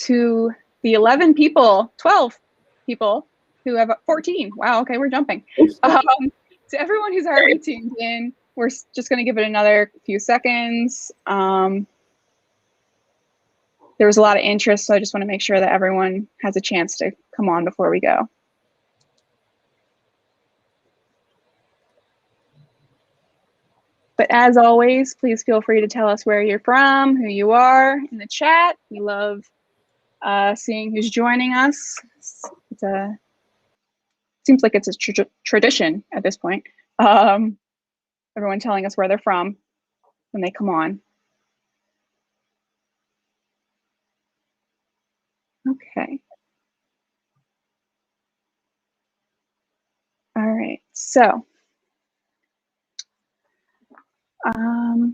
to the 11 people, 12 people who have 14. Wow, okay, we're jumping. To everyone who's already tuned in, we're just going to give it another few seconds. There was a lot of interest, so I just want to make sure that everyone has a chance to come on before we go. But as always, please feel free to tell us where you're from, who you are in the chat. We love seeing who's joining us. Seems like it's a tradition at this point. Everyone telling us where they're from when they come on. Okay. All right, so let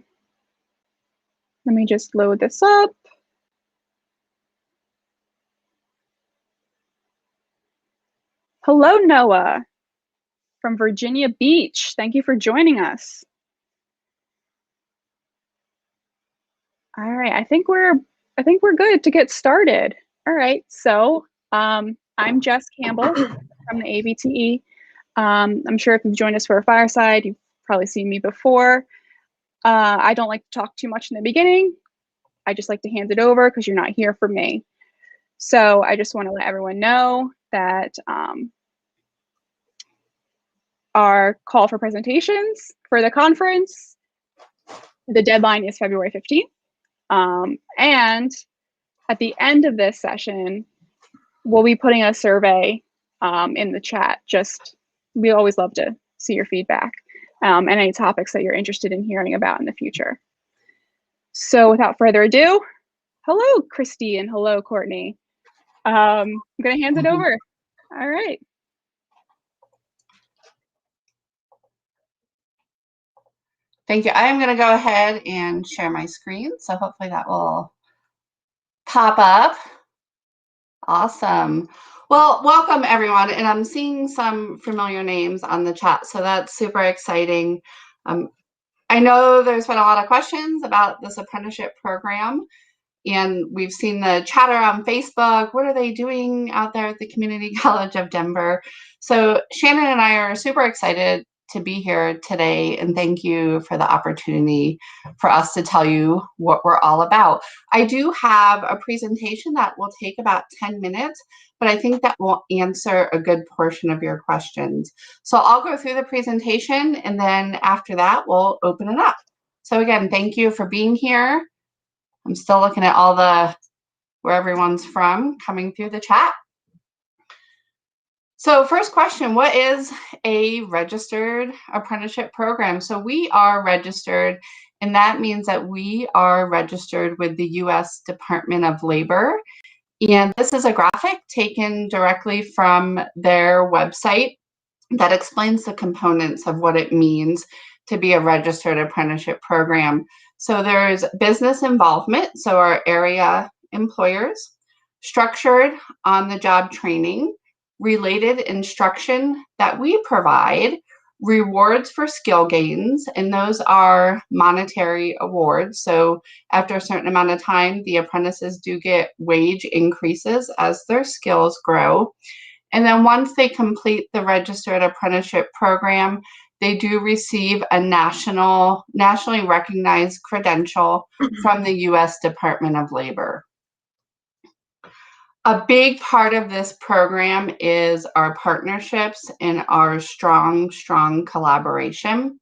me just load this up. Hello, Noah from Virginia Beach. Thank you for joining us. All right, I think we're good to get started. All right, so I'm Jess Campbell from the AVTE. I'm sure if you've joined us for a fireside, you've probably seen me before. I don't like to talk too much in the beginning. I just like to hand it over because you're not here for me. So I just want to let everyone know that our call for presentations for the conference, the deadline is February 15th. And at the end of this session, we'll be putting a survey in the chat. We always love to see your feedback and any topics that you're interested in hearing about in the future. So without further ado, hello, Christy, and hello, Courtney. I'm going to hand it over. All right. Thank you. I am going to go ahead and share my screen. So hopefully that will pop up. Awesome. Well, welcome everyone. And I'm seeing some familiar names on the chat. So that's super exciting. I know there's been a lot of questions about this apprenticeship program. And we've seen the chatter on Facebook. What are they doing out there at the Community College of Denver? So Shannon and I are super excited to be here today, and thank you for the opportunity for us to tell you what we're all about. I do have a presentation that will take about 10 minutes, but I think that will answer a good portion of your questions. So I'll go through the presentation, and then after that, we'll open it up. So again, thank you for being here. I'm still looking at all where everyone's from coming through the chat. So first question, what is a registered apprenticeship program? So we are registered, and that means that we are registered with the U.S. Department of Labor. And this is a graphic taken directly from their website that explains the components of what it means to be a registered apprenticeship program. So there's business involvement, so our area employers, structured on-the-job training, related instruction that we provide, rewards for skill gains, and those are monetary awards. So after a certain amount of time, the apprentices do get wage increases as their skills grow. And then once they complete the registered apprenticeship program, they do receive a nationally recognized credential from the U.S. Department of Labor. A big part of this program is our partnerships and our strong collaboration.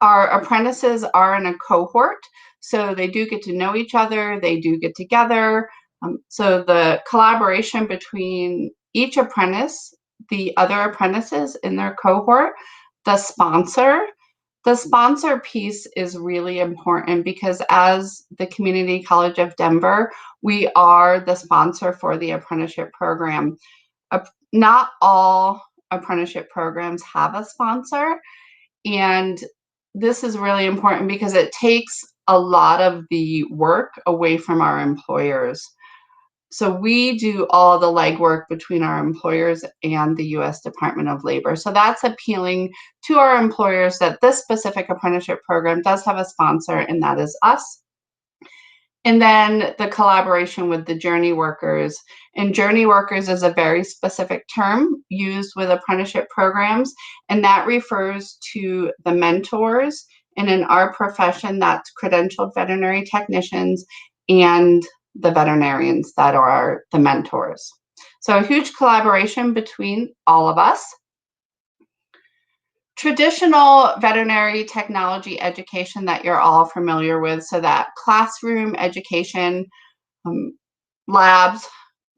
Our apprentices are in a cohort, so they do get to know each other, they do get together. So the collaboration between each apprentice, the other apprentices in their cohort, the sponsor piece is really important because as the Community College of Denver, we are the sponsor for the apprenticeship program. Not all apprenticeship programs have a sponsor, and this is really important because it takes a lot of the work away from our employers. So we do all the legwork between our employers and the U.S. Department of Labor. So that's appealing to our employers that this specific apprenticeship program does have a sponsor, and that is us. And then the collaboration with the journey workers. And journey workers is a very specific term used with apprenticeship programs, and that refers to the mentors. And in our profession, that's credentialed veterinary technicians and the veterinarians that are the mentors. So a huge collaboration between all of us. Traditional veterinary technology education that you're all familiar with, so that classroom education, labs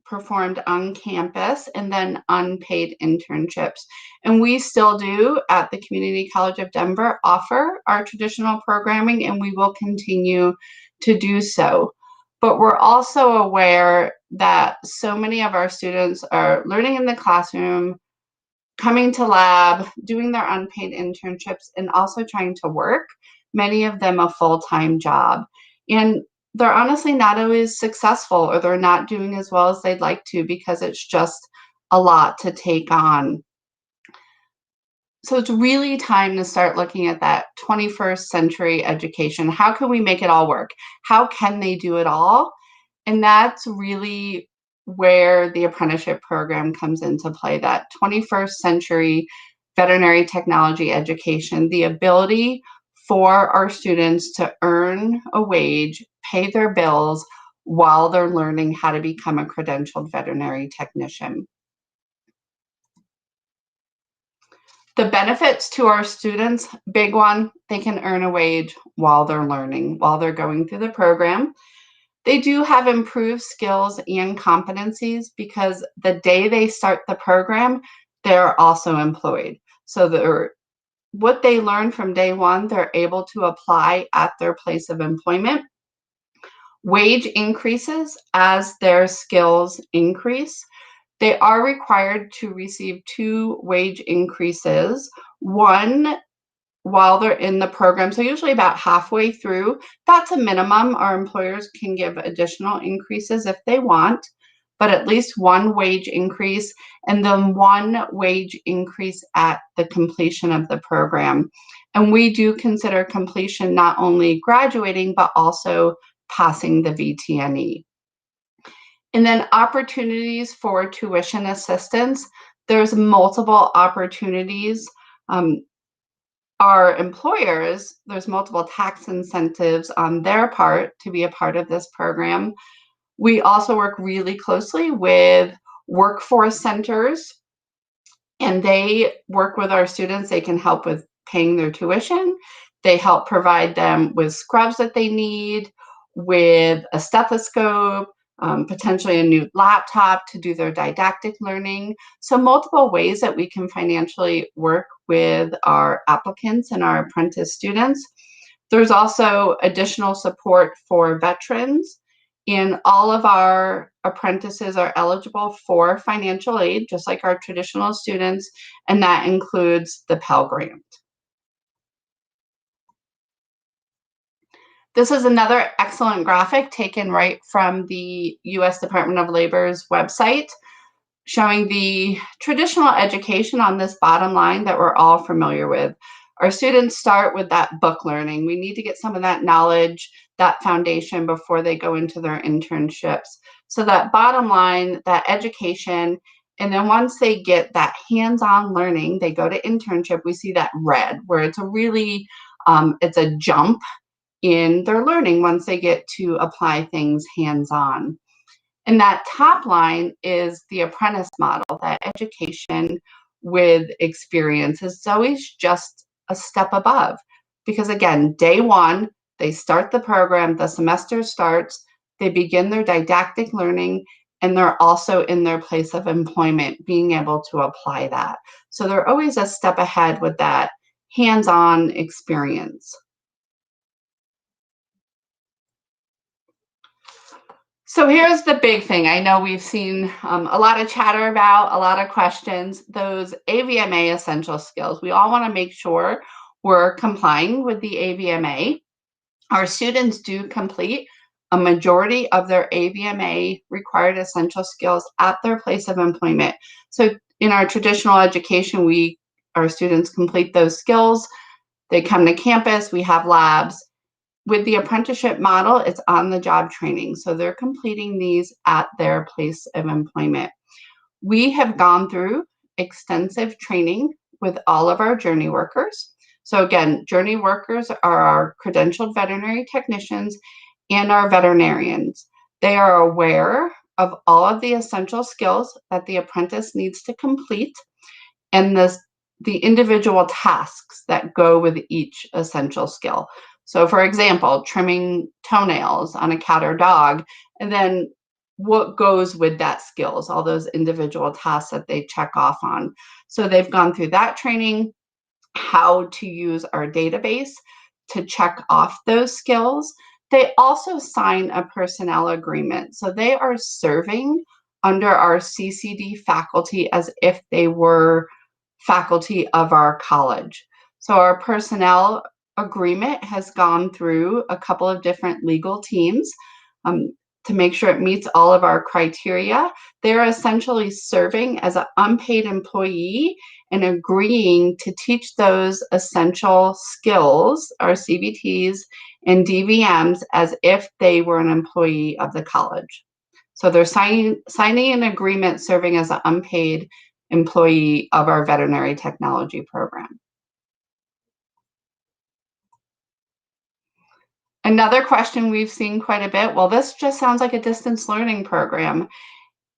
performed on campus, and then unpaid internships. And we still do at the Community College of Denver offer our traditional programming, and we will continue to do so. But we're also aware that so many of our students are learning in the classroom, coming to lab, doing their unpaid internships, and also trying to work, many of them a full-time job. And they're honestly not always successful, or they're not doing as well as they'd like to, because it's just a lot to take on. So it's really time to start looking at that 21st century education. How can we make it all work? How can they do it all? And that's really where the apprenticeship program comes into play, that 21st century veterinary technology education, the ability for our students to earn a wage, pay their bills while they're learning how to become a credentialed veterinary technician. The benefits to our students, big one, they can earn a wage while they're learning, while they're going through the program. They do have improved skills and competencies, because the day they start the program, they're also employed. So what they learn from day one, they're able to apply at their place of employment. Wage increases as their skills increase. They are required to receive 2 wage increases, one while they're in the program, so usually about halfway through. That's a minimum. Our employers can give additional increases if they want, but at least 1 wage increase, and then 1 wage increase at the completion of the program. And we do consider completion not only graduating, but also passing the Vtne. And then opportunities for tuition assistance. There's multiple opportunities. Our employers, there's multiple tax incentives on their part to be a part of this program. We also work really closely with workforce centers, and they work with our students. They can help with paying their tuition. They help provide them with scrubs that they need, with a stethoscope, potentially a new laptop to do their didactic learning. So multiple ways that we can financially work with our applicants and our apprentice students. There's also additional support for veterans, and all of our apprentices are eligible for financial aid, just like our traditional students, and that includes the Pell Grant. This is another excellent graphic taken right from the U.S. Department of Labor's website, showing the traditional education on this bottom line that we're all familiar with. Our students start with that book learning. We need to get some of that knowledge, that foundation, before they go into their internships. So that bottom line, that education, and then once they get that hands-on learning, they go to internship. We see that red, where it's a really, it's a jump in their learning once they get to apply things hands-on. And that top line is the apprentice model, that education with experience is always just a step above. Because again, day one, they start the program, the semester starts, they begin their didactic learning, and they're also in their place of employment, being able to apply that. So they're always a step ahead with that hands-on experience. So here's the big thing. I know we've seen a lot of chatter about, a lot of questions, those AVMA essential skills. We all want to make sure we're complying with the AVMA. Our students do complete a majority of their AVMA required essential skills at their place of employment. So in our traditional education, our students complete those skills. They come to campus, we have labs. with the apprenticeship model, it's on-the-job training. So they're completing these at their place of employment. We have gone through extensive training with all of our journey workers. So again, journey workers are our credentialed veterinary technicians and our veterinarians. They are aware of all of the essential skills that the apprentice needs to complete and the individual tasks that go with each essential skill. So for example, trimming toenails on a cat or dog, and then what goes with that skills, all those individual tasks that they check off on. So they've gone through that training, how to use our database to check off those skills. They also sign a personnel agreement. So they are serving under our CCD faculty as if they were faculty of our college. So our personnel agreement has gone through a couple of different legal teams to make sure it meets all of our criteria. They're essentially serving as an unpaid employee and agreeing to teach those essential skills, our CBTs and DVMs, as if they were an employee of the college. So they're signing an agreement serving as an unpaid employee of our veterinary technology program. Another question we've seen quite a bit, well, this just sounds like a distance learning program,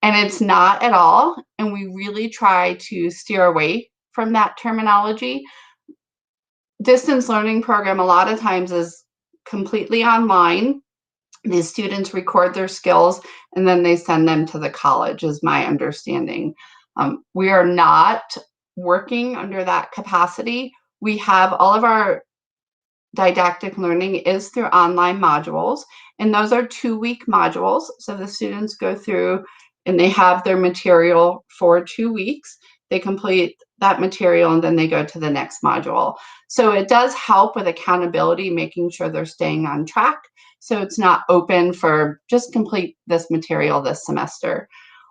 and it's not at all, and we really try to steer away from that terminology. Distance learning program a lot of times is completely online. The students record their skills and then they send them to the college, is my understanding. We are not working under that capacity. We have all of our didactic learning is through online modules, and those are 2-week modules. So the students go through and they have their material for 2 weeks. They complete that material and then they go to the next module. So it does help with accountability, making sure they're staying on track. So it's not open for just complete this material this semester.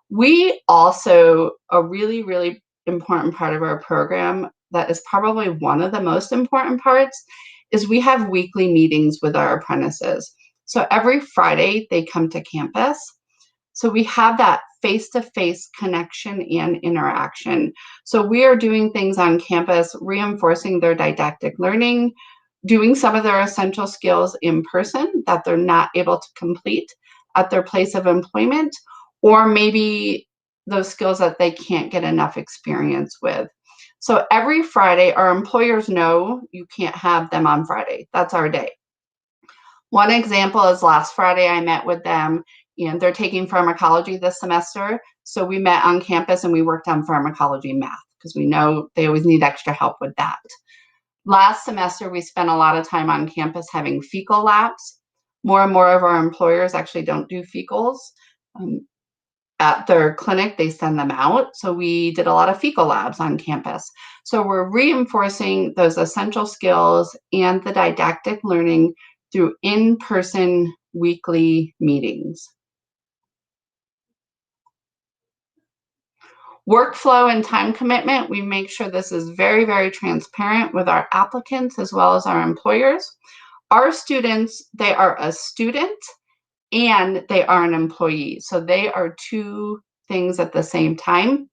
We also, a really, really important part of our program that is probably one of the most important parts is we have weekly meetings with our apprentices. So every Friday they come to campus. So we have that face-to-face connection and interaction. So we are doing things on campus, reinforcing their didactic learning, doing some of their essential skills in person that they're not able to complete at their place of employment, or maybe those skills that they can't get enough experience with. So every Friday, our employers know you can't have them on Friday. That's our day. One example is last Friday, I met with them, and they're taking pharmacology this semester. So we met on campus and we worked on pharmacology math because we know they always need extra help with that. Last semester, we spent a lot of time on campus having fecal labs. More and more of our employers actually don't do fecals. At their clinic, they send them out. So we did a lot of fecal labs on campus. So we're reinforcing those essential skills and the didactic learning through in-person weekly meetings. Workflow and time commitment, we make sure this is very, very transparent with our applicants as well as our employers. Our students, they are a student and they are an employee. So they are two things at the same time.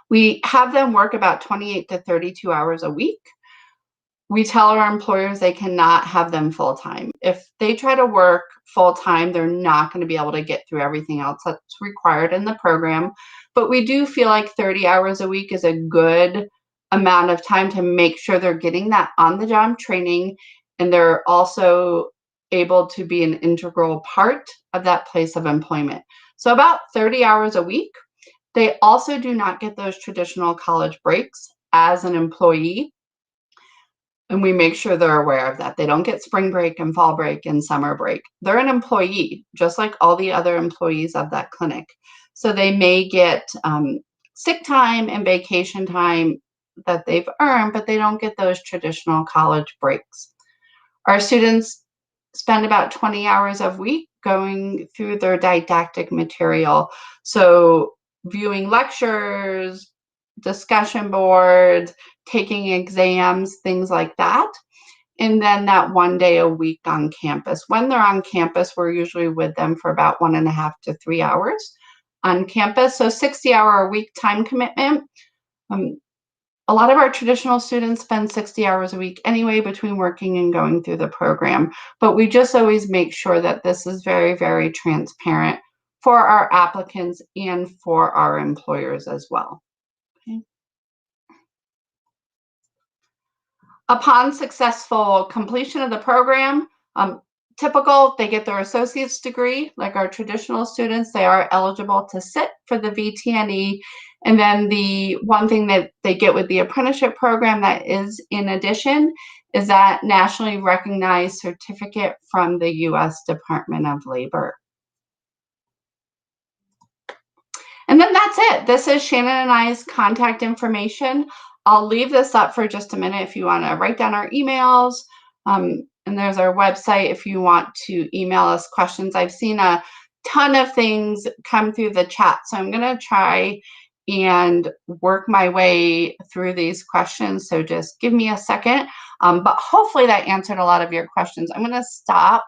We have them work about 28 to 32 hours a week. We tell our employers they cannot have them full-time. If they try to work full-time, they're not going to be able to get through everything else that's required in the program. But we do feel like 30 hours a week is a good amount of time to make sure they're getting that on-the-job training, and they're also able to be an integral part of that place of employment. So about 30 hours a week. They also do not get those traditional college breaks as an employee. And we make sure they're aware of that. They don't get spring break and fall break and summer break. They're an employee, just like all the other employees of that clinic. So they may get sick time and vacation time that they've earned, but they don't get those traditional college breaks. Our students spend about 20 hours a week going through their didactic material. So viewing lectures, discussion boards, taking exams, things like that. and then that 1 day a week on campus. When they're on campus, we're usually with them for about 1.5 to 3 hours on campus. So 60-hour a week time commitment. A lot of our traditional students spend 60 hours a week anyway between working and going through the program, but we just always make sure that this is very, very transparent for our applicants and for our employers as well. Okay. Upon successful completion of the program, typical, they get their associate's degree. Like our traditional students, they are eligible to sit for the Vtne. And then the one thing that they get with the apprenticeship program that is in addition is that nationally recognized certificate from the U.S. Department of Labor. And then that's it. This is Shannon and I's contact information. I'll leave this up for just a minute if you want to write down our emails. And there's our website if you want to email us questions. I've seen a ton of things come through the chat, so I'm going to try and work my way through these questions. So just give me a second. But hopefully that answered a lot of your questions. I'm going to stop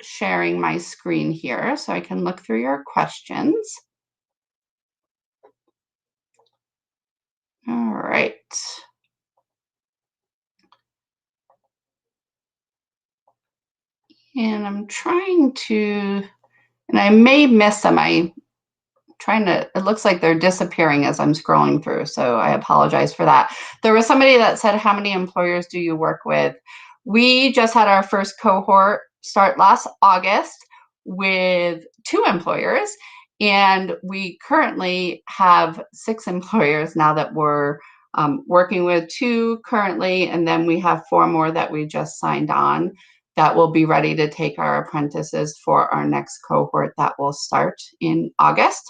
sharing my screen here so I can look through your questions. All right. And I'm trying to, and I may miss them. I'm trying to, it looks like they're disappearing as I'm scrolling through, so I apologize for that. There was somebody that said, how many employers do you work with? We just had our first cohort start last August with 2 employers, and we currently have 6 employers now that we're working with, 2 currently, and then we have 4 more that we just signed on that will be ready to take our apprentices for our next cohort that will start in August.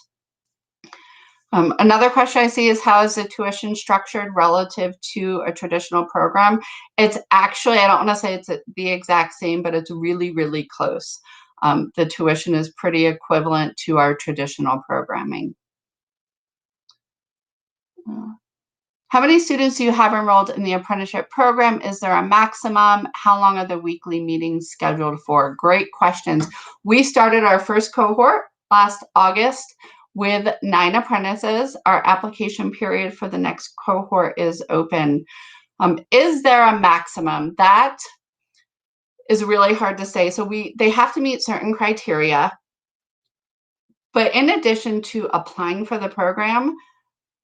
Another question I see is, how is the tuition structured relative to a traditional program? It's actually, I don't want to say it's the exact same, but it's really, really close. The tuition is pretty equivalent to our traditional programming. How many students do you have enrolled in the apprenticeship program? Is there a maximum? How long are the weekly meetings scheduled for? Great questions. We started our first cohort last August with 9 apprentices. Our application period for the next cohort is open. Is there a maximum? That is really hard to say. So they have to meet certain criteria. But in addition to applying for the program,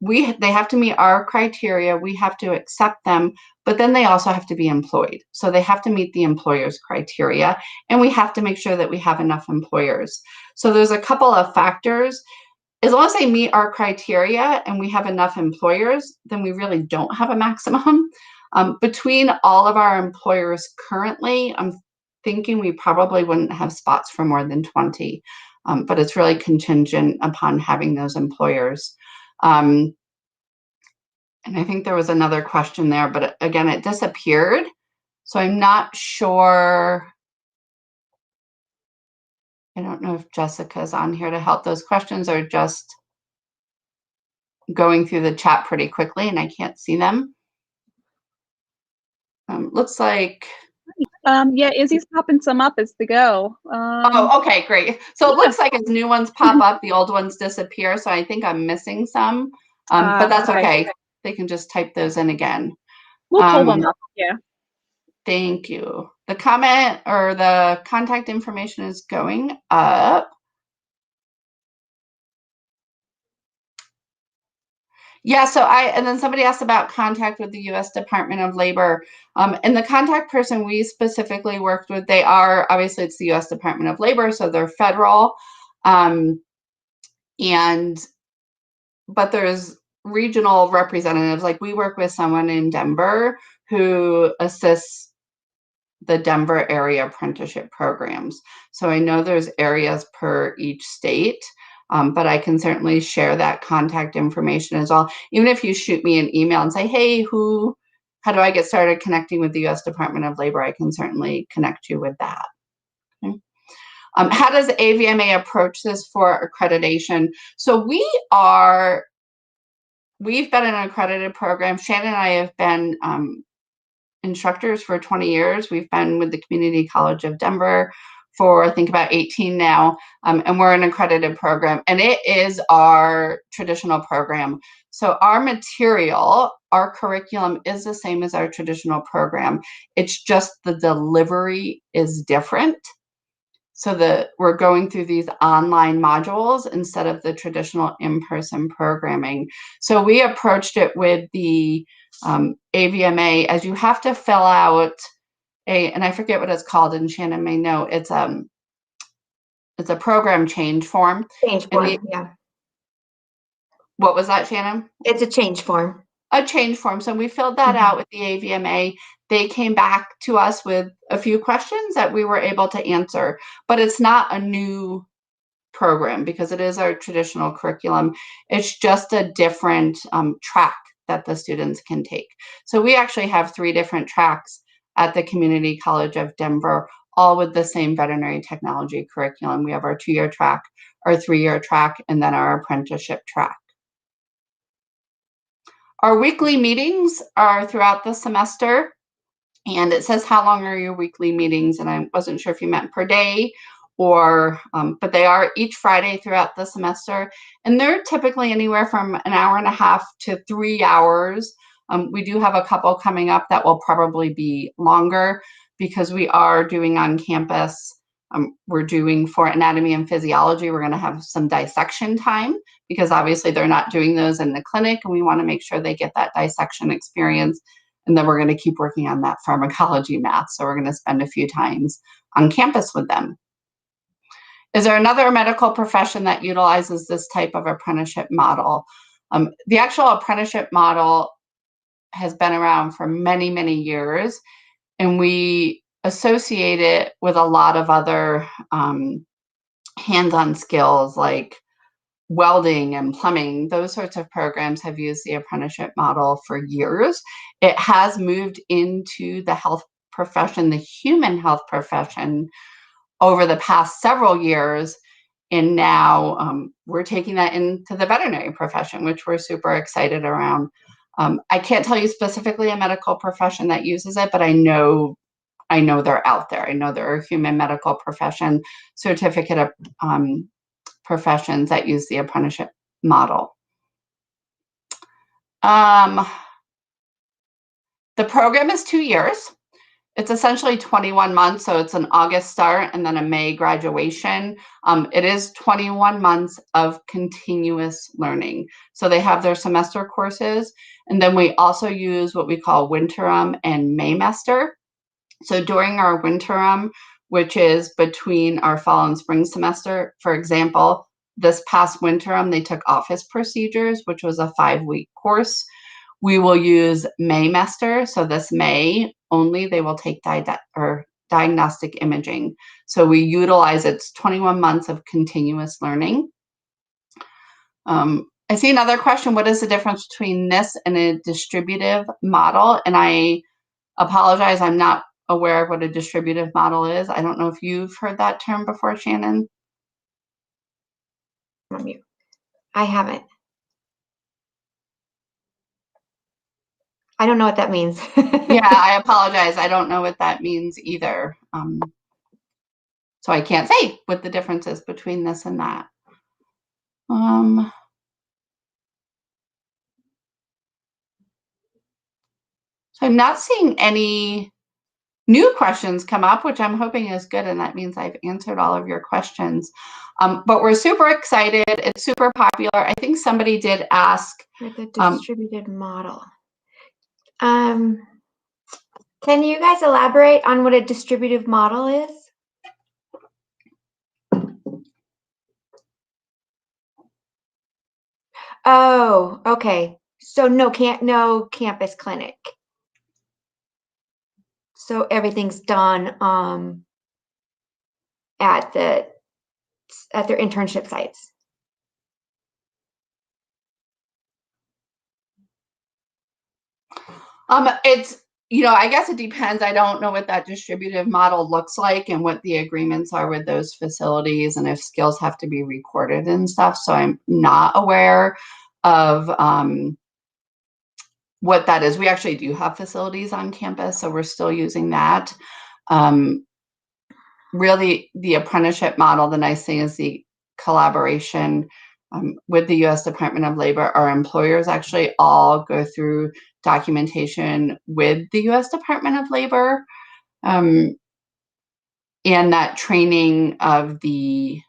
they have to meet our criteria, we have to accept them, but then they also have to be employed. So they have to meet the employer's criteria, and we have to make sure that we have enough employers. So there's a couple of factors. As long as they meet our criteria and we have enough employers, then we really don't have a maximum. Between all of our employers currently, I'm thinking we probably wouldn't have spots for more than 20, but it's really contingent upon having those employers. And I think there was another question there, but again, it disappeared. So I'm not sure. I don't know if Jessica's on here to help. Those questions are just going through the chat pretty quickly and I can't see them. Looks like. Yeah, Izzy's popping some up as they go. Oh, okay, great. So it looks like as new ones pop up, the old ones disappear. So I think I'm missing some, but that's okay. They can just type those in again. We'll pull them up, yeah. Thank you. The comment or the contact information is going up. Yeah, so and then somebody asked about contact with the U.S. Department of Labor. And the contact person we specifically worked with, they are, obviously it's the U.S. Department of Labor, so they're federal. But there's regional representatives. Like we work with someone in Denver who assists the Denver area apprenticeship programs. So I know there's areas per each state. But I can certainly share that contact information as well. Even if you shoot me an email and say, hey, how do I get started connecting with the U.S. Department of Labor? I can certainly connect you with that. Okay. How does AVMA approach this for accreditation? So we've been an accredited program. Shannon and I have been instructors for 20 years. We've been with the Community College of Denver for, I think, about 18 now, and we're an accredited program, and it is our traditional program. So our material, our curriculum is the same as our traditional program. It's just the delivery is different. So we're going through these online modules instead of the traditional in-person programming. So we approached it with the AVMA, as you have to fill out and I forget what it's called, and Shannon may know, it's a program change form. Change form, yeah. What was that, Shannon? It's a change form. A change form. So we filled that out with the AVMA. They came back to us with a few questions that we were able to answer, but it's not a new program because it is our traditional curriculum. It's just a different track that the students can take. So we actually have 3 different tracks at the Community College of Denver, all with the same veterinary technology curriculum. We have our 2-year track, our 3-year track, and then our apprenticeship track. Our weekly meetings are throughout the semester, and it says how long are your weekly meetings, and I wasn't sure if you meant per day or, but they are each Friday throughout the semester, and they're typically anywhere from an hour and a half to 3 hours. We do have a couple coming up that will probably be longer because we are doing on campus. We're doing for anatomy and physiology, we're going to have some dissection time because obviously they're not doing those in the clinic, and we want to make sure they get that dissection experience. And then we're going to keep working on that pharmacology math. So we're going to spend a few times on campus with them. Is there another medical profession that utilizes this type of apprenticeship model? The actual apprenticeship model has been around for many, many years, and we associate it with a lot of other hands-on skills like welding and plumbing. Those sorts of programs have used the apprenticeship model for years. It has moved into the health profession, the human health profession, over the past several years. And now we're taking that into the veterinary profession, which we're super excited around. I can't tell you specifically a medical profession that uses it, but I know they're out there. I know there are human medical profession certificate of professions that use the apprenticeship model. The program is 2 years. It's essentially 21 months, so it's an August start and then a May graduation. It is 21 months of continuous learning. So they have their semester courses, and then we also use what we call winterim and Maymester. So during our winterim, which is between our fall and spring semester, for example, this past winterim, they took office procedures, which was a 5-week course. We will use Maymester. So this May only, they will take diagnostic imaging. So we utilize it's 21 months of continuous learning. I see another question. What is the difference between this and a distributive model? And I apologize, I'm not aware of what a distributive model is. I don't know if you've heard that term before, Shannon. I haven't. I don't know what that means. Yeah, I apologize. I don't know what that means either. So I can't say what the difference is between this and that. So I'm not seeing any new questions come up, which I'm hoping is good, and that means I've answered all of your questions. But we're super excited. It's super popular. I think somebody did ask. For the distributed model. Can you guys elaborate on what a distributive model is? Oh, okay. So no campus clinic. So everything's done at their internship sites. It's, I guess it depends. I don't know what that distributive model looks like and what the agreements are with those facilities and if skills have to be recorded and stuff. So I'm not aware of what that is. We actually do have facilities on campus, so we're still using that. Really, the apprenticeship model, the nice thing is the collaboration with the U.S. Department of Labor. Our employers actually all go through documentation with the U.S. Department of Labor, and that training of the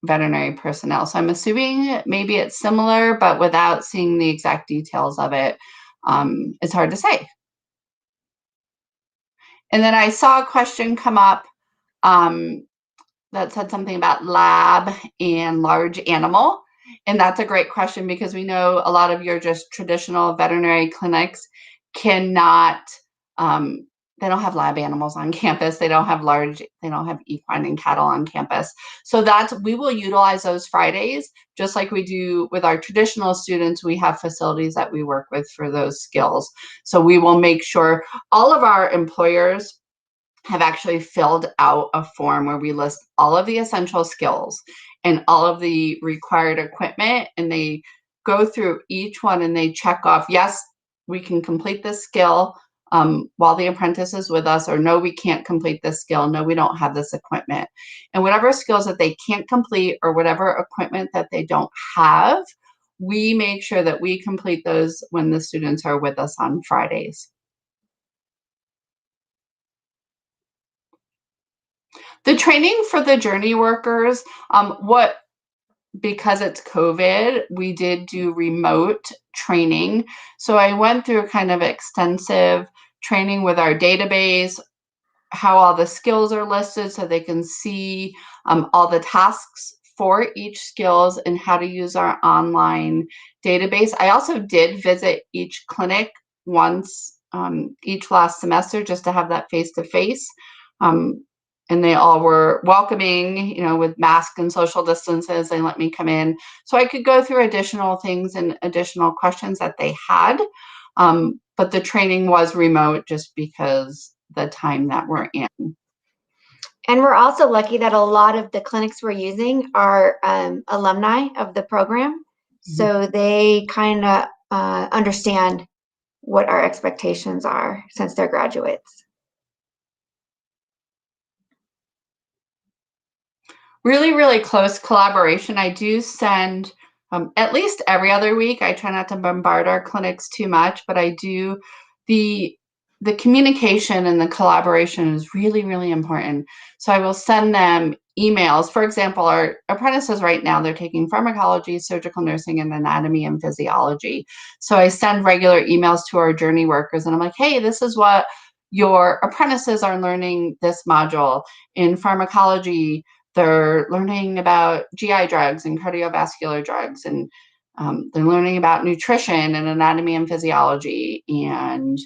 veterinary personnel. So I'm assuming maybe it's similar, but without seeing the exact details of it, it's hard to say. And then I saw a question come up that said something about lab and large animal. And that's a great question because we know a lot of your just traditional veterinary clinics cannot, they don't have lab animals on campus. They don't have equine and cattle on campus. So we will utilize those Fridays, just like we do with our traditional students. We have facilities that we work with for those skills. So we will make sure all of our employers have actually filled out a form where we list all of the essential skills and all of the required equipment, and they go through each one and they check off, yes, we can complete this skill while the apprentice is with us, or no, we can't complete this skill, no, we don't have this equipment. And whatever skills that they can't complete or whatever equipment that they don't have, we make sure that we complete those when the students are with us on Fridays. The training for the journey workers, because it's COVID, we did do remote training. So I went through kind of extensive training with our database, how all the skills are listed so they can see all the tasks for each skills and how to use our online database. I also did visit each clinic once each last semester just to have that face-to-face. And they all were welcoming, with mask and social distances. They let me come in so I could go through additional things and additional questions that they had. But the training was remote just because the time that we're in. And we're also lucky that a lot of the clinics we're using are alumni of the program. So they kind of understand what our expectations are since they're graduates. Really, really close collaboration. I do send at least every other week. I try not to bombard our clinics too much, but I do. The communication and the collaboration is really, really important. So I will send them emails. For example, our apprentices right now, they're taking pharmacology, surgical nursing, and anatomy and physiology. So I send regular emails to our journey workers, and I'm like, hey, this is what your apprentices are learning this module. In pharmacology, they're learning about GI drugs and cardiovascular drugs, and they're learning about nutrition and anatomy and physiology and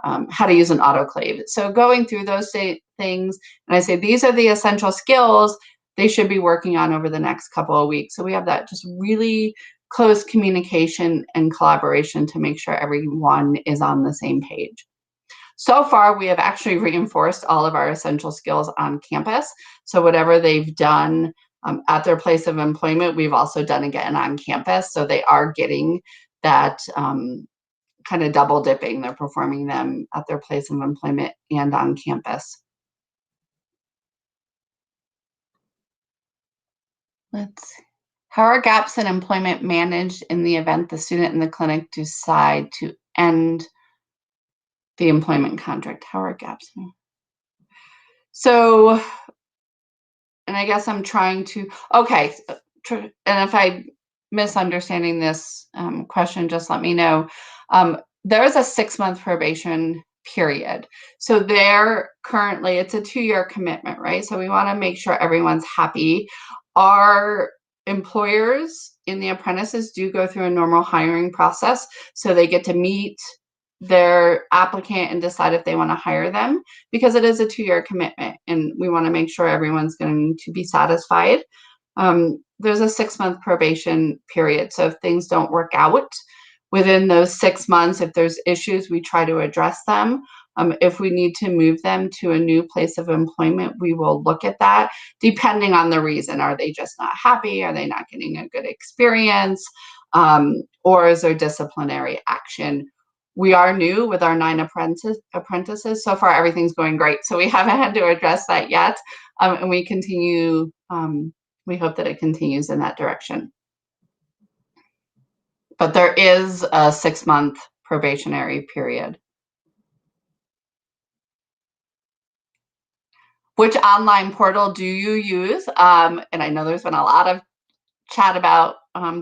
how to use an autoclave. So going through those things, and I say, these are the essential skills they should be working on over the next couple of weeks. So we have that just really close communication and collaboration to make sure everyone is on the same page. So far, we have actually reinforced all of our essential skills on campus. So whatever they've done at their place of employment, we've also done again on campus. So they are getting that kind of double dipping. They're performing them at their place of employment and on campus. Let's see. How are gaps in employment managed in the event the student and the clinic decide to end the employment contract? How are gaps? So, and I guess I'm trying to, okay, and if I'm misunderstanding this question, just let me know. There is a 6-month probation period. So there currently, it's a 2-year commitment, right? So we want to make sure everyone's happy. Our employers in the apprentices do go through a normal hiring process. So they get to meet their applicant and decide if they want to hire them, because it is a 2-year commitment and we want to make sure everyone's going to be satisfied. There's a 6-month probation period. So if things don't work out within those 6 months, if there's issues, we try to address them. If we need to move them to a new place of employment, we will look at that depending on the reason. Are they just not happy? Are they not getting a good experience? Or is there disciplinary action? We are new with our 9 apprentices. So far, everything's going great. So we haven't had to address that yet. And we continue, we hope that it continues in that direction. But there is a 6-month probationary period. Which online portal do you use? And I know there's been a lot of chat about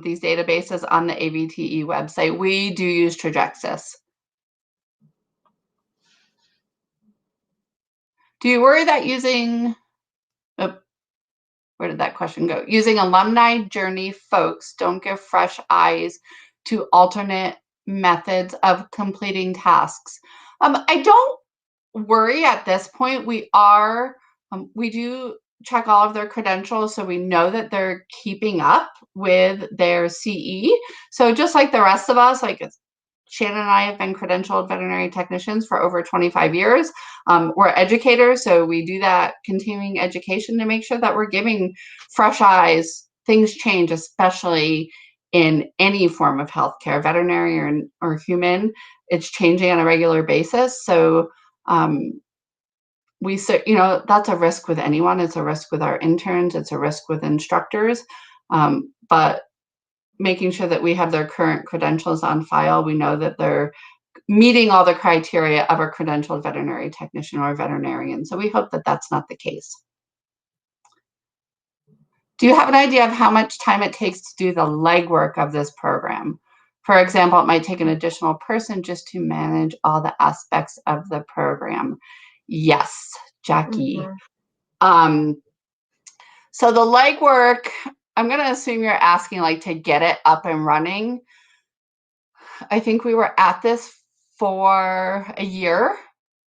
these databases on the AVTE website. We do use Trajexis. Do you worry that using, where did that question go? Using alumni journey folks don't give fresh eyes to alternate methods of completing tasks? I don't worry at this point. We do check all of their credentials, so we know that they're keeping up with their CE. So just like the rest of us, like Shannon and I have been credentialed veterinary technicians for over 25 years. We're educators, so we do that continuing education to make sure that we're giving fresh eyes. Things change, especially in any form of healthcare, veterinary or human. It's changing on a regular basis. So that's a risk with anyone. It's a risk with our interns. It's a risk with instructors. But making sure that we have their current credentials on file, we know that they're meeting all the criteria of a credentialed veterinary technician or veterinarian. So we hope that that's not the case. Do you have an idea of how much time it takes to do the legwork of this program? For example, it might take an additional person just to manage all the aspects of the program. Yes, Jackie. Mm-hmm. So the legwork, I'm going to assume you're asking like to get it up and running. I think we were at this for a year,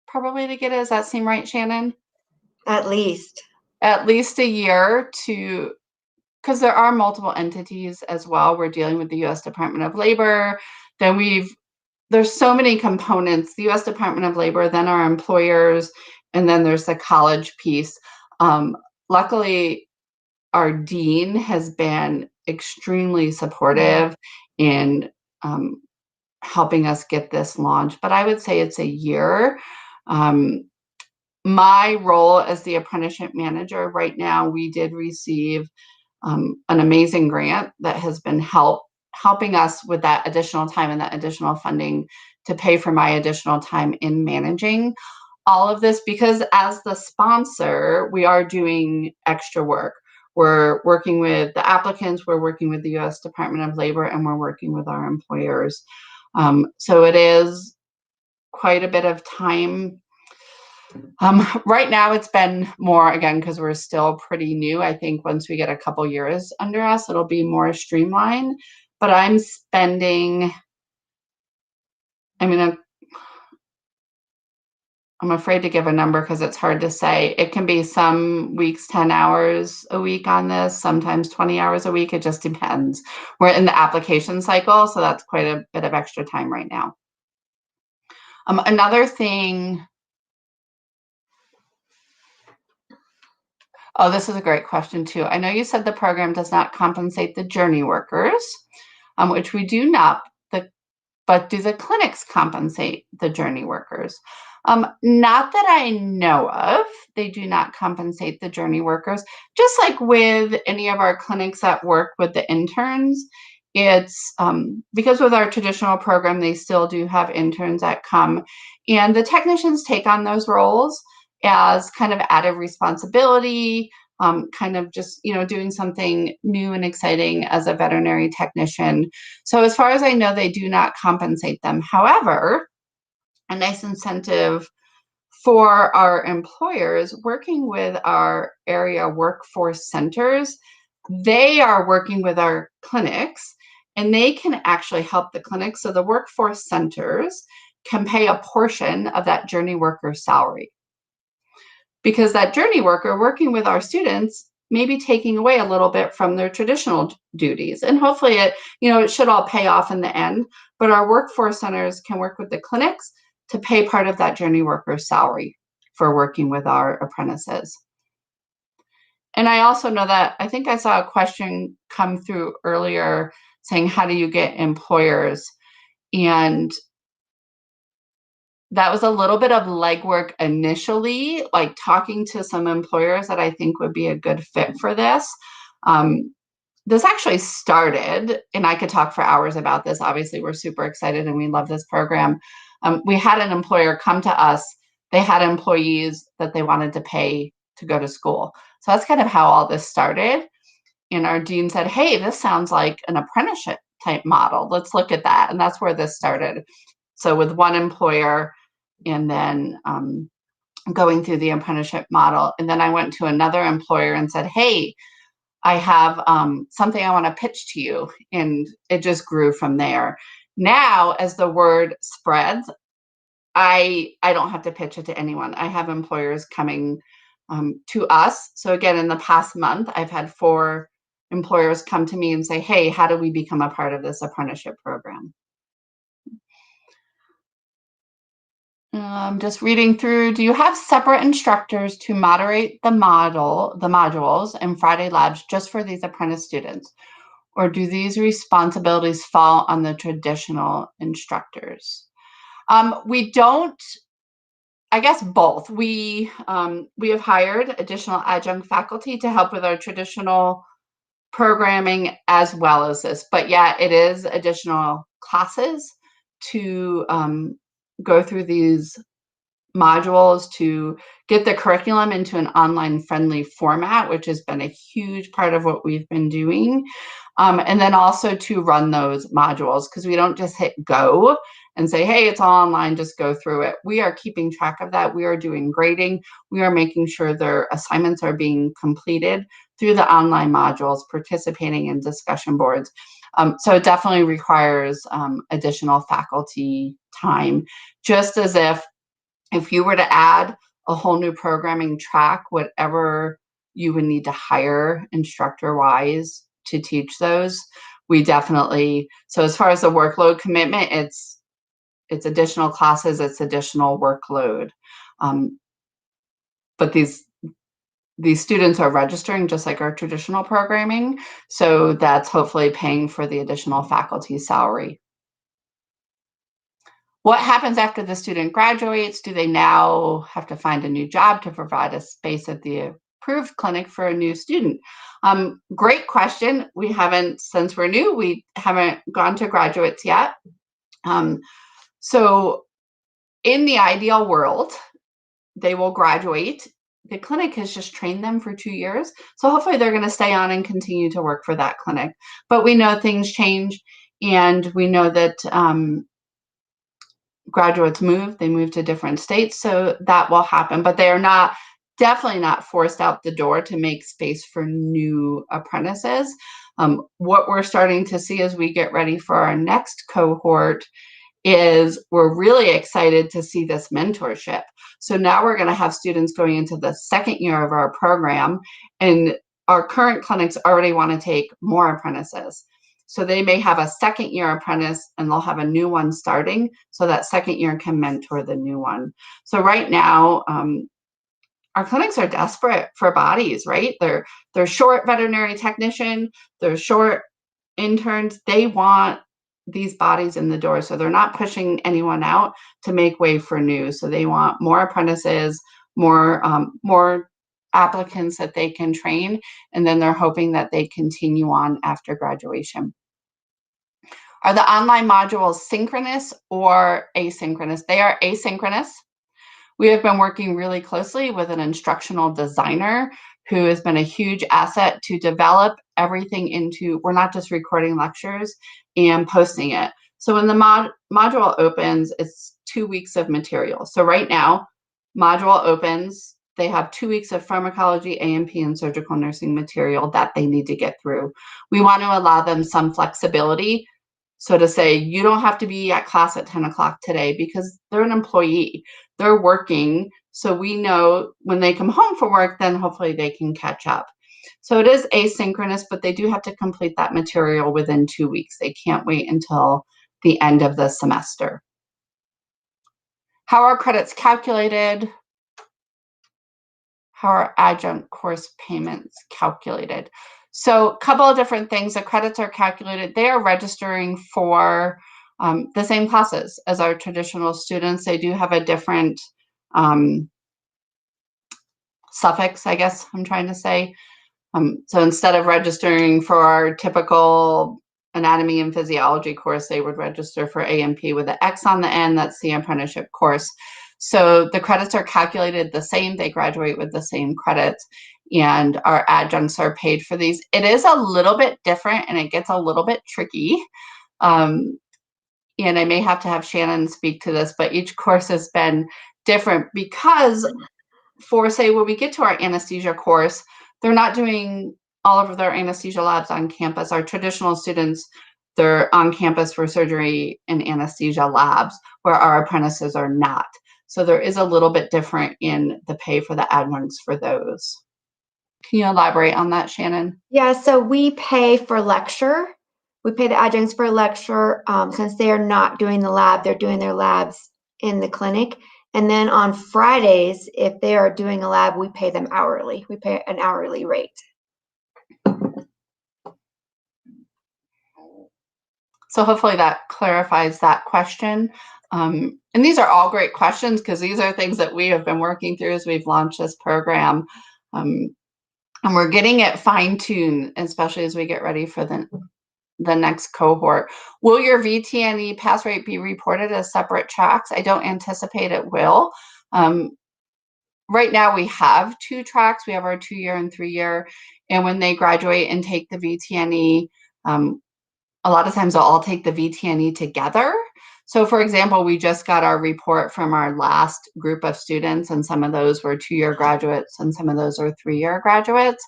probably to get it. Does that seem right, Shannon? At least a year because there are multiple entities as well. We're dealing with the U.S. Department of Labor. Then there's so many components, the U.S. Department of Labor, then our employers, and then there's the college piece. Luckily, our dean has been extremely supportive in helping us get this launched, but I would say it's a year. My role as the apprenticeship manager right now, we did receive an amazing grant that has been helping us with that additional time and that additional funding to pay for my additional time in managing all of this, because as the sponsor, we are doing extra work. We're working with the applicants, we're working with the U.S. Department of Labor, and we're working with our employers. So it is quite a bit of time. Right now it's been more, again, because we're still pretty new. I think once we get a couple years under us, it'll be more streamlined. But I'm spending, I'm afraid to give a number because it's hard to say. It can be some weeks 10 hours a week on this, sometimes 20 hours a week. It just depends. We're in the application cycle, so that's quite a bit of extra time right now. Another thing, oh, this is a great question too. I know you said the program does not compensate the journey workers, which we do not, but do the clinics compensate the journey workers? Not that I know of. They do not compensate the journey workers. Just like with any of our clinics that work with the interns, it's because with our traditional program, they still do have interns that come, and the technicians take on those roles as kind of added responsibility, kind of just, doing something new and exciting as a veterinary technician. So as far as I know, they do not compensate them. However, a nice incentive for our employers working with our area workforce centers, they are working with our clinics, and they can actually help the clinics. So the workforce centers can pay a portion of that journey worker salary, because that journey worker working with our students may be taking away a little bit from their traditional duties. And hopefully it should all pay off in the end, but our workforce centers can work with the clinics to pay part of that journey worker's salary for working with our apprentices. And I also know that, I think I saw a question come through earlier saying, how do you get employers? And that was a little bit of legwork initially, like talking to some employers that I think would be a good fit for this. This actually started, and I could talk for hours about this. Obviously, we're super excited and we love this program. We had an employer come to us. They had employees that they wanted to pay to go to school. So that's kind of how all this started. And our dean said, hey, this sounds like an apprenticeship type model. Let's look at that. And that's where this started. So with one employer, and then going through the apprenticeship model. And then I went to another employer and said, hey, I have something I want to pitch to you. And it just grew from there. Now, as the word spreads, I don't have to pitch it to anyone. I have employers coming to us. So again, in the past month, I've had 4 employers come to me and say, hey, how do we become a part of this apprenticeship program? Just reading through, do you have separate instructors to moderate the modules and Friday labs just for these apprentice students? Or do these responsibilities fall on the traditional instructors? We don't, I guess both. We have hired additional adjunct faculty to help with our traditional programming as well as this. But yeah, it is additional classes to go through these modules to get the curriculum into an online friendly format, which has been a huge part of what we've been doing. And then also to run those modules, because we don't just hit go and say, hey, it's all online, just go through it. We are keeping track of that. We are doing grading. We are making sure their assignments are being completed through the online modules, participating in discussion boards. So it definitely requires additional faculty time, just as if you were to add a whole new programming track, whatever you would need to hire instructor-wise to teach those, we definitely, so as far as the workload commitment, it's additional classes, it's additional workload. But these students are registering just like our traditional programming, so that's hopefully paying for the additional faculty salary. What happens after the student graduates? Do they now have to find a new job to provide a space at the approved clinic for a new student? Great question. We haven't, since we're new, we haven't gone to graduates yet. So in the ideal world, they will graduate. The clinic has just trained them for 2 years. So hopefully they're going to stay on and continue to work for that clinic. But we know things change, and we know that graduates move, they move to different states, so that will happen, but they are definitely not forced out the door to make space for new apprentices. What we're starting to see as we get ready for our next cohort is we're really excited to see this mentorship. So now we're going to have students going into the 2nd year of our program, and our current clinics already want to take more apprentices. So they may have a 2nd year apprentice and they'll have a new one starting, so that 2nd year can mentor the new one. So right now, our clinics are desperate for bodies, right? They're short veterinary technician, they're short interns. They want these bodies in the door, so they're not pushing anyone out to make way for new. So they want more apprentices, more applicants that they can train, and then they're hoping that they continue on after graduation. Are the online modules synchronous or asynchronous? They are asynchronous. We have been working really closely with an instructional designer who has been a huge asset to develop everything into, we're not just recording lectures and posting it. So when the module opens, it's 2 weeks of material. So right now, module opens, they have 2 weeks of pharmacology, A&P, and surgical nursing material that they need to get through. We want to allow them some flexibility. So to say, you don't have to be at class at 10 o'clock today, because they're an employee, they're working. So we know when they come home from work, then hopefully they can catch up. So it is asynchronous, but they do have to complete that material within 2 weeks. They can't wait until the end of the semester. How are credits calculated? How are adjunct course payments calculated? So a couple of different things. The credits are calculated. They are registering for the same classes as our traditional students. They do have a different suffix, I guess I'm trying to say. So instead of registering for our typical anatomy and physiology course, they would register for A&P with an X on the end. That's the apprenticeship course. So the credits are calculated the same. They graduate with the same credits, and our adjuncts are paid for these. It is a little bit different, and it gets a little bit tricky. And I may have to have Shannon speak to this, but each course has been different because for, say, when we get to our anesthesia course, they're not doing all of their anesthesia labs on campus. Our traditional students, they're on campus for surgery and anesthesia labs, where our apprentices are not. So there is a little bit different in the pay for the adjuncts for those. Can you elaborate on that, Shannon? Yeah, so we pay for lecture. We pay the adjuncts for lecture since they are not doing the lab, they're doing their labs in the clinic. And then on Fridays, if they are doing a lab, we pay them hourly. We pay an hourly rate. So hopefully that clarifies that question. And these are all great questions because these are things that we have been working through as we've launched this program. And we're getting it fine-tuned, especially as we get ready for the next cohort. Will your Vtne pass rate be reported as separate tracks? I don't anticipate it will. Right now we have 2 tracks. We have our 2-year and 3-year. And when they graduate and take the Vtne, a lot of times they'll all take the Vtne together. So for example, we just got our report from our last group of students, and some of those were 2-year graduates and some of those are 3-year graduates.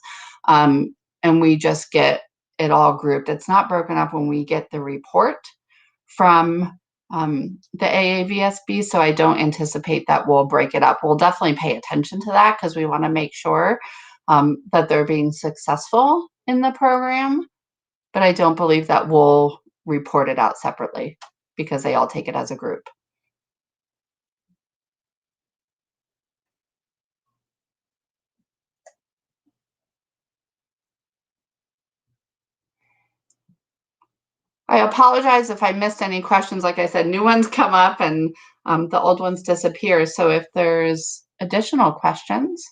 And we just get it all grouped. It's not broken up when we get the report from the AAVSB, so I don't anticipate that we'll break it up. We'll definitely pay attention to that because we want to make sure that they're being successful in the program, but I don't believe that we'll report it out separately because they all take it as a group. I apologize if I missed any questions. Like I said, new ones come up and the old ones disappear. So if there's additional questions.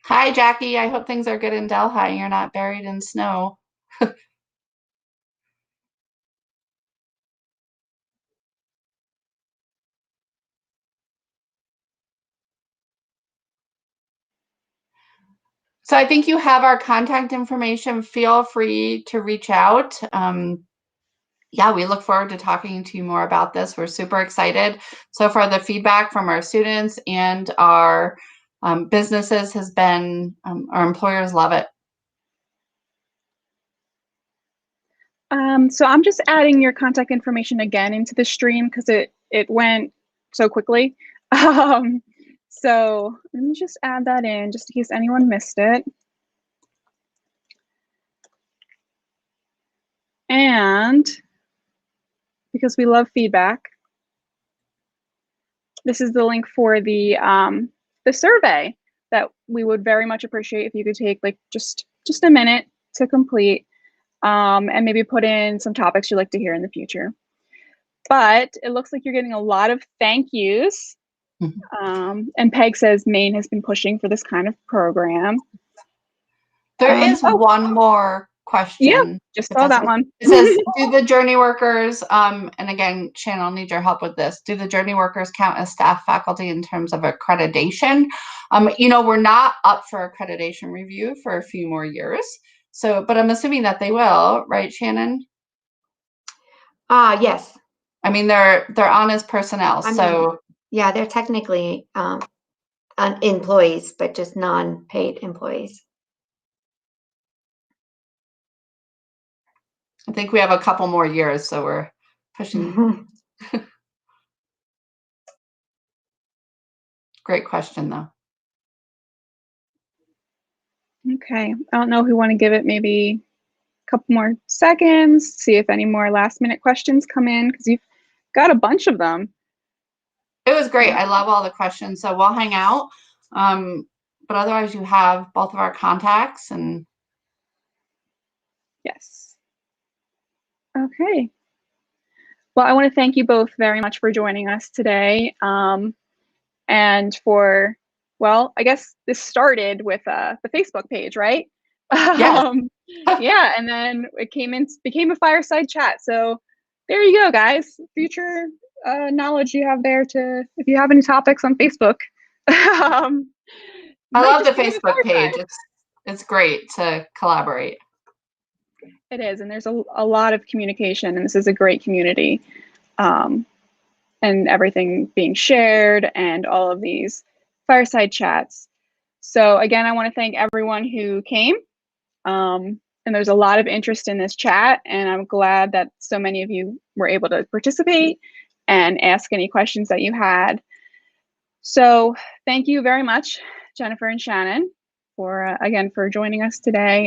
Hi, Jackie. I hope things are good in Delhi and you're not buried in snow. So I think you have our contact information. Feel free to reach out. Yeah, we look forward to talking to you more about this. We're super excited. So far, the feedback from our students and our businesses has been, our employers love it. So I'm just adding your contact information again into the stream because it went so quickly. So let me just add that in just in case anyone missed it. And because we love feedback, this is the link for the survey that we would very much appreciate if you could take like just a minute to complete and maybe put in some topics you'd like to hear in the future. But it looks like you're getting a lot of thank yous. And Peg says Maine has been pushing for this kind of program. There is one more question. Yeah, just saw that one. It says, do the journey workers, and again, Shannon, I'll need your help with this. Do the journey workers count as staff faculty in terms of accreditation? You know, we're not up for accreditation review for a few more years. So, but I'm assuming that they will, right, Shannon? Yes. I mean, they're on as personnel, so. Yeah, they're technically employees, but just non-paid employees. I think we have a couple more years, so we're pushing. Great question, though. Okay, I don't know if we want to give it maybe a couple more seconds, see if any more last-minute questions come in, because you've got a bunch of them. It was great. I love all the questions, so we'll hang out. But otherwise, you have both of our contacts. And yes. Okay. Well, I want to thank you both very much for joining us today. And for, well, I guess this started with the Facebook page, right? yes. Yeah, and then it became a fireside chat. So there you go, guys. Future knowledge you have there to, if you have any topics on Facebook. I love the Facebook page. It's great to collaborate. It is, and there's a lot of communication, and this is a great community, and everything being shared and all of these fireside chats. So again, I want to thank everyone who came. And there's a lot of interest in this chat, and I'm glad that so many of you were able to participate and ask any questions that you had. So thank you very much, Jennifer and Shannon, for again, for joining us today.